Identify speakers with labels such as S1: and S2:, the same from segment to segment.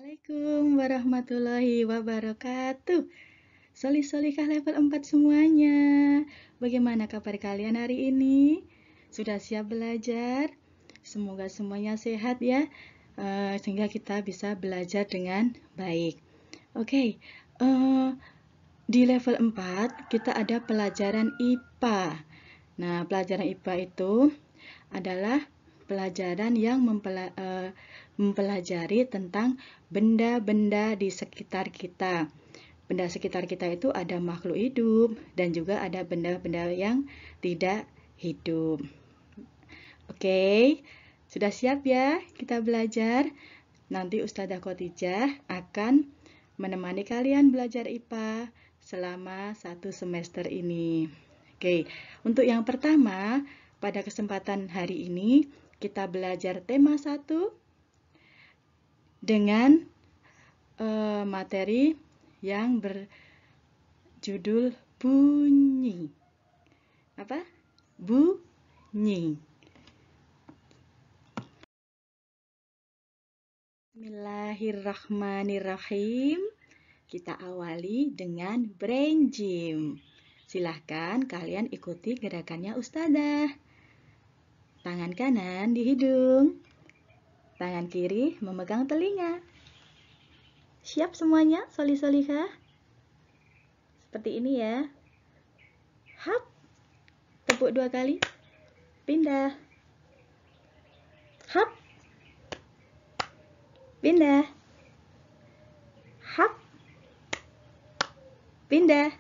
S1: Assalamualaikum warahmatullahi wabarakatuh. Solih-solihkah level 4 semuanya? Bagaimana kabar kalian hari ini? Sudah siap belajar? Semoga semuanya sehat ya, sehingga kita bisa belajar dengan baik. Oke, di level 4 kita ada pelajaran IPA. Nah, pelajaran IPA itu adalah pelajaran yang mempelajari tentang benda-benda di sekitar kita. Benda sekitar kita itu ada makhluk hidup dan juga ada benda-benda yang tidak hidup. Oke, sudah siap ya kita belajar? Nanti Ustazah Khotijah akan menemani kalian belajar IPA selama 1 semester ini. Oke, untuk yang pertama, pada kesempatan hari ini kita belajar tema 1 dengan materi yang berjudul bunyi. Apa? Bunyi. Bismillahirrahmanirrahim. Kita awali dengan brain gym. Silahkan kalian ikuti gerakannya Ustazah. Tangan kanan di hidung, tangan kiri memegang telinga. Siap semuanya, solih-solihah? Seperti ini ya. Hap, tepuk 2 kali, pindah. Hap, pindah. Hap, pindah.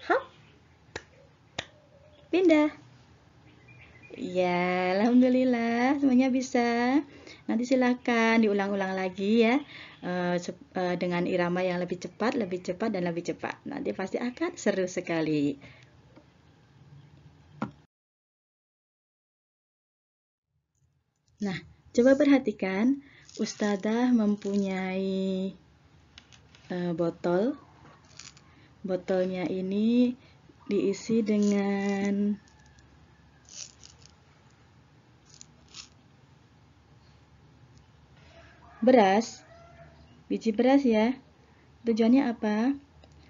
S1: Hap, pindah. Ya, alhamdulillah semuanya bisa. Nanti silakan diulang-ulang lagi ya, dengan irama yang lebih cepat, dan lebih cepat. Nanti pasti akan seru sekali. Nah, coba perhatikan, Ustazah mempunyai botol. Botolnya ini diisi dengan beras, biji beras ya. Tujuannya apa?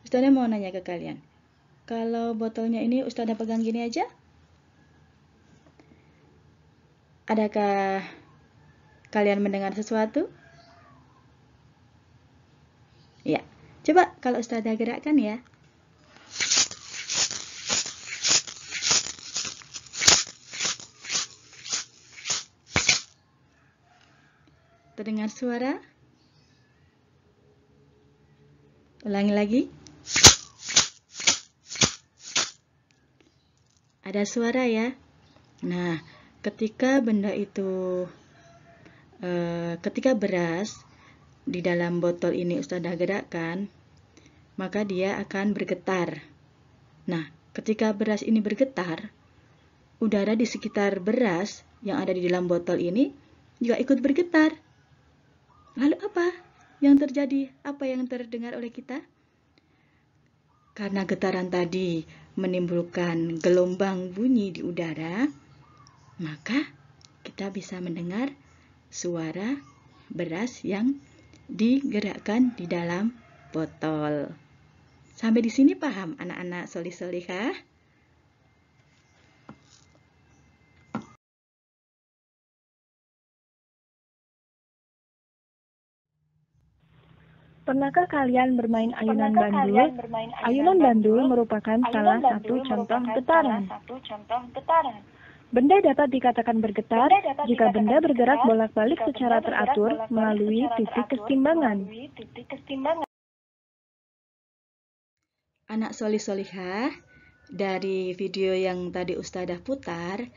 S1: Ustazah mau nanya ke kalian. Kalau botolnya ini Ustazah pegang gini aja, adakah kalian mendengar sesuatu? Ya, coba kalau Ustazah gerakkan ya. Terdengar suara? Ulangi lagi. Ada suara ya. Nah, ketika benda itu, ketika beras di dalam botol ini Ustazah gerakkan, maka dia akan bergetar. Nah, ketika beras ini bergetar, udara di sekitar beras yang ada di dalam botol ini juga ikut bergetar. Lalu apa yang terjadi? Apa yang terdengar oleh kita? Karena getaran tadi menimbulkan gelombang bunyi di udara, maka kita bisa mendengar suara beras yang digerakkan di dalam botol. Sampai di sini paham anak-anak solih-solihah?
S2: Pernahkah kalian bermain ayunan bandul? Ayunan bandul merupakan salah satu contoh getaran. Benda dapat dikatakan bergetar jika benda bergerak bolak-balik secara teratur melalui titik kesetimbangan.
S1: Anak solih-solihah, dari video yang tadi Ustazah putar,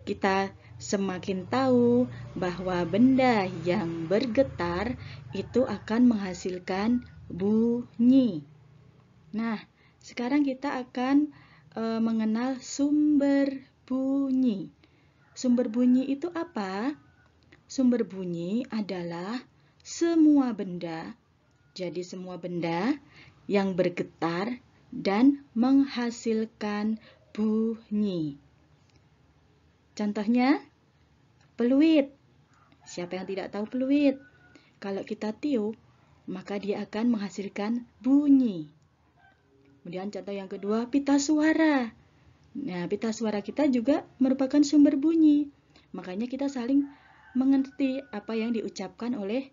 S1: kita semakin tahu bahwa benda yang bergetar itu akan menghasilkan bunyi. Nah, sekarang kita akan mengenal sumber bunyi. Sumber bunyi itu apa? Sumber bunyi adalah semua benda, jadi semua benda yang bergetar dan menghasilkan bunyi. Contohnya, peluit. Siapa yang tidak tahu peluit? kalau kita tiup, maka dia akan menghasilkan bunyi. Kemudian contoh yang kedua, pita suara. Nah, pita suara kita juga merupakan sumber bunyi. Makanya kita saling mengerti apa yang diucapkan oleh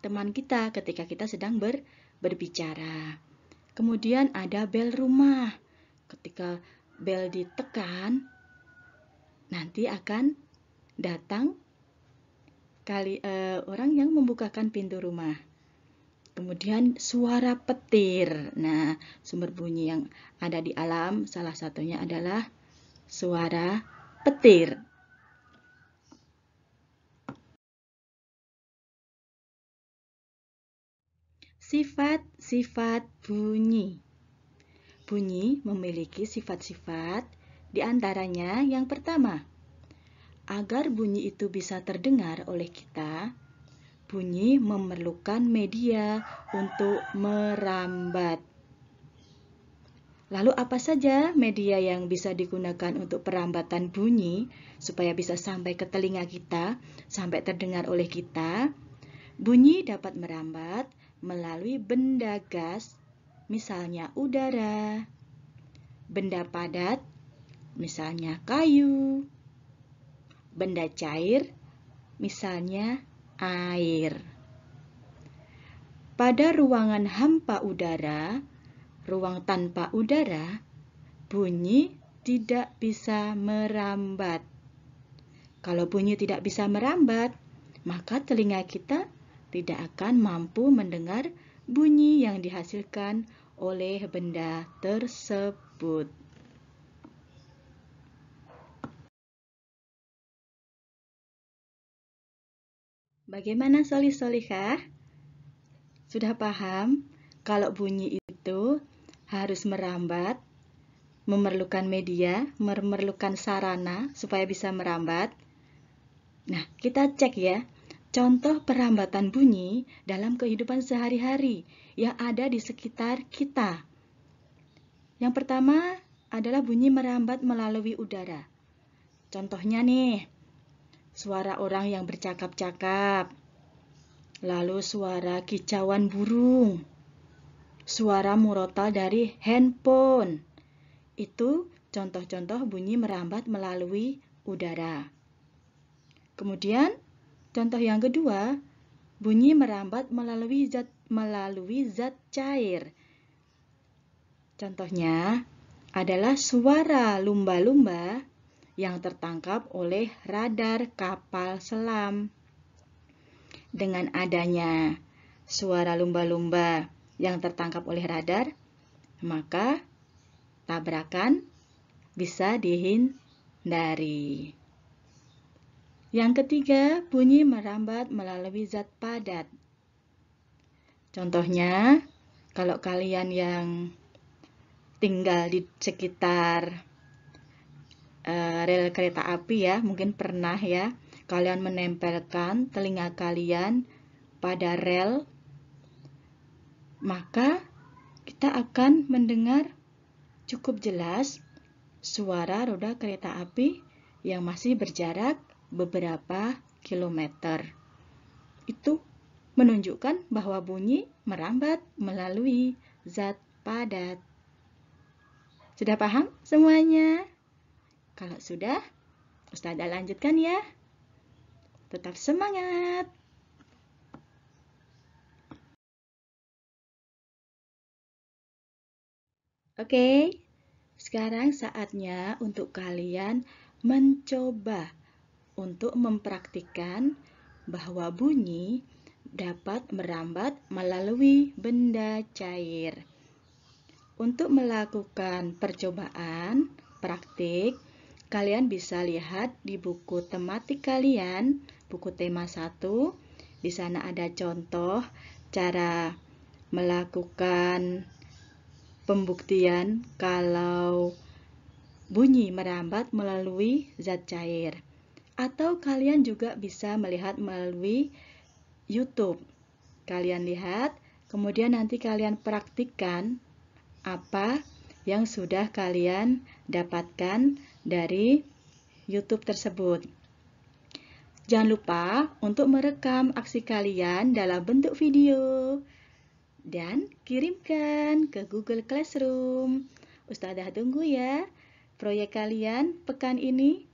S1: teman kita ketika kita sedang berbicara. Kemudian ada bel rumah. Ketika bel ditekan, nanti akan datang orang yang membukakan pintu rumah. Kemudian suara petir. Nah, sumber bunyi yang ada di alam salah satunya adalah suara petir. Sifat-sifat bunyi. Bunyi memiliki sifat-sifat, di antaranya yang pertama, agar bunyi itu bisa terdengar oleh kita, bunyi memerlukan media untuk merambat. Lalu apa saja media yang bisa digunakan untuk perambatan bunyi supaya bisa sampai ke telinga kita, sampai terdengar oleh kita? Bunyi dapat merambat melalui benda gas, misalnya udara, benda padat, misalnya kayu, benda cair, misalnya air. Pada ruangan hampa udara, ruang tanpa udara, bunyi tidak bisa merambat. Kalau bunyi tidak bisa merambat, maka telinga kita tidak akan mampu mendengar bunyi yang dihasilkan oleh benda tersebut. Bagaimana solih-solihah? Sudah paham kalau bunyi itu harus merambat, memerlukan media, memerlukan sarana supaya bisa merambat? Nah, kita cek ya, contoh perambatan bunyi dalam kehidupan sehari-hari yang ada di sekitar kita. Yang pertama adalah bunyi merambat melalui udara. Contohnya nih, suara orang yang bercakap-cakap, lalu suara kicauan burung, suara murotal dari handphone. Itu contoh-contoh bunyi merambat melalui udara. Kemudian, contoh yang kedua, bunyi merambat melalui zat cair. Contohnya adalah suara lumba-lumba yang tertangkap oleh radar kapal selam. Dengan adanya suara lumba-lumba yang tertangkap oleh radar, maka tabrakan bisa dihindari. Yang ketiga, bunyi merambat melalui zat padat. Contohnya, kalau kalian yang tinggal di sekitar rel kereta api ya, mungkin pernah ya, kalian menempelkan telinga kalian pada rel, maka kita akan mendengar cukup jelas suara roda kereta api yang masih berjarak beberapa kilometer. Itu menunjukkan bahwa bunyi merambat melalui zat padat. Sudah paham semuanya? Kalau sudah, Ustazah lanjutkan ya. Tetap semangat! Oke, sekarang saatnya untuk kalian mencoba untuk mempraktikkan bahwa bunyi dapat merambat melalui benda cair. Untuk melakukan percobaan praktik, kalian bisa lihat di buku tematik kalian, buku tema 1. Di sana ada contoh cara melakukan pembuktian kalau bunyi merambat melalui zat cair. Atau kalian juga bisa melihat melalui YouTube. Kalian lihat, kemudian nanti kalian praktikkan apa yang sudah kalian dapatkan dari YouTube tersebut. Jangan lupa untuk merekam aksi kalian dalam bentuk video dan kirimkan ke Google Classroom. Ustazah tunggu ya. Proyek kalian pekan ini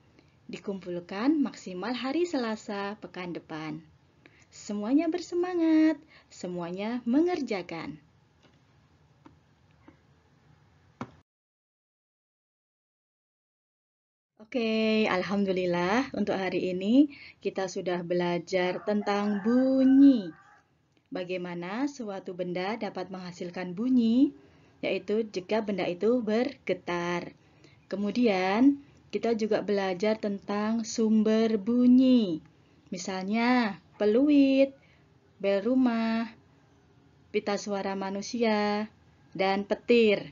S1: dikumpulkan maksimal hari Selasa pekan depan. Semuanya bersemangat, semuanya mengerjakan. Oke, alhamdulillah untuk hari ini kita sudah belajar tentang bunyi. Bagaimana suatu benda dapat menghasilkan bunyi, yaitu jika benda itu bergetar. Kemudian, kita juga belajar tentang sumber bunyi. Misalnya, peluit, bel rumah, pita suara manusia, dan petir.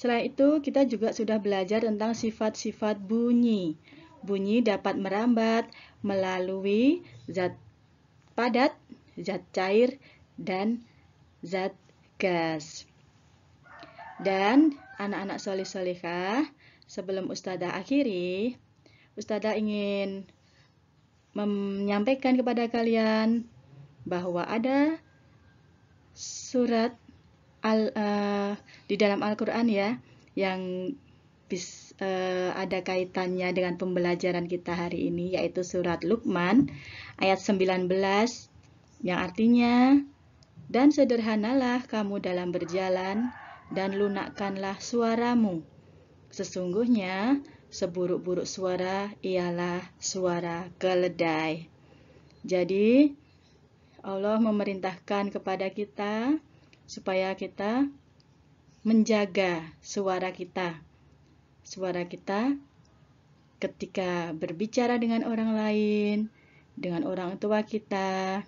S1: Selain itu, kita juga sudah belajar tentang sifat-sifat bunyi. Bunyi dapat merambat melalui zat padat, zat cair, dan zat gas. Dan anak-anak solih-solihah, sebelum Ustazah akhiri, Ustazah ingin menyampaikan kepada kalian bahwa ada surat di dalam Al-Quran ya, yang ada kaitannya dengan pembelajaran kita hari ini, yaitu surat Luqman ayat 19 yang artinya, dan sederhanalah kamu dalam berjalan dan lunakkanlah suaramu. Sesungguhnya seburuk-buruk suara ialah suara keledai. Jadi Allah memerintahkan kepada kita supaya kita menjaga suara kita. Suara kita ketika berbicara dengan orang lain, dengan orang tua kita,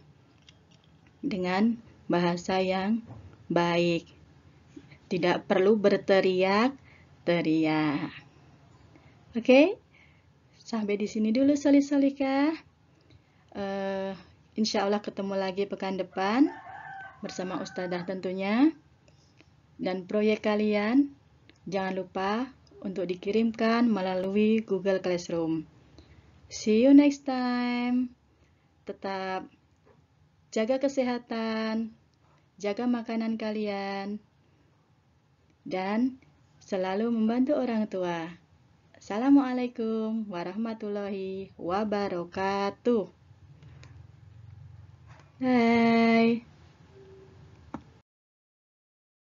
S1: dengan bahasa yang baik. Tidak perlu berteriak-teriak. Oke? Sampai di sini dulu solih-solihah. Insya Allah ketemu lagi pekan depan bersama Ustazah tentunya. Dan proyek kalian jangan lupa untuk dikirimkan melalui Google Classroom. See you next time. Tetap jaga kesehatan, jaga makanan kalian, dan selalu membantu orang tua. Assalamualaikum warahmatullahi wabarakatuh. Hai.